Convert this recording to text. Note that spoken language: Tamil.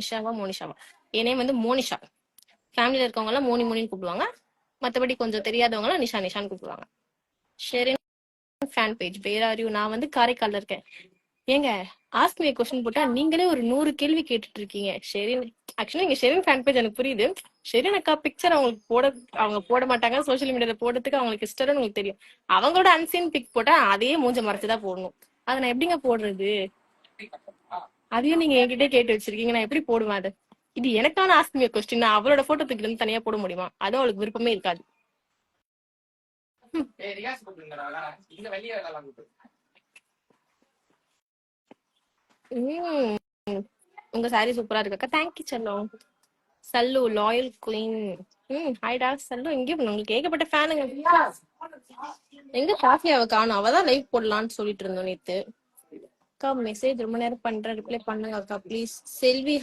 மோனிஷாவா மோனிஷாவா என் நேம் வந்து மோனிஷா. ஃபேமிலியில இருக்கவங்க எல்லாம் மோனி மோனின்னு கூப்பிடுவாங்க. மத்தபடி கொஞ்சம் தெரியாதவங்க எல்லாம் நிஷா நிஷான்னு கூப்பிடுவாங்க. Sherin fan page where are you? நான் வந்து காரைக்கால்ல இருக்கேன். ஏங்க ஆஸ்க் மீ கொஸ்டின் போட்டா நீங்களே ஒரு 100 கேள்வி கேட்டுட்டு இருக்கீங்க. ஷெரின் ஆக்சுவலி நீங்க ஷெரின் ஃபேன் பேஜ் எனக்கு புரியுது. ஷெரின் அக்கா பிக்சர் அவங்க போட மாட்டாங்க சோஷியல் மீடியால போடுறதுக்கு அவங்களுக்கு இஷ்டம்னு உங்களுக்கு தெரியும். அவங்களோட அன்சீன் பிக் போட்டா அதே மூஞ்ச மறைச்சுதான் போடணும். அதை நான் எப்படிங்க போடுறது? அதையும் நீங்க என்கிட்ட கேட்டு வச்சிருக்கீங்க, நான் எப்படி போடுவேன் அது? இது எனக்கான ஆஸ்க் மீ கொஸ்டின். அவளோட போட்டோ தூக்கிட்டு வந்து தனியா போட முடியுமா? அதுவும் அவளுக்கு விருப்பமே இருக்காது. உம் உங்க சாரி சூப்பரா இருக்கு அக்கா. தேங்க்யூ செல்லம். சல்லு லாயல் குயின். ஹாய்டா சல்லு. எங்கேயும் உங்களுக்கு ஏகப்பட்ட ஃபேனுங்க. எங்க காஃபியாவை காணும்? அவதான் லைவ் போடலான்னு சொல்லிட்டு இருந்தோம் நேத்து. அக்கா மெசேஜ் ரொம்ப நேரம் பண்றேன், ரிப்ளை பண்ணுங்க அக்கா ப்ளீஸ். செல்வி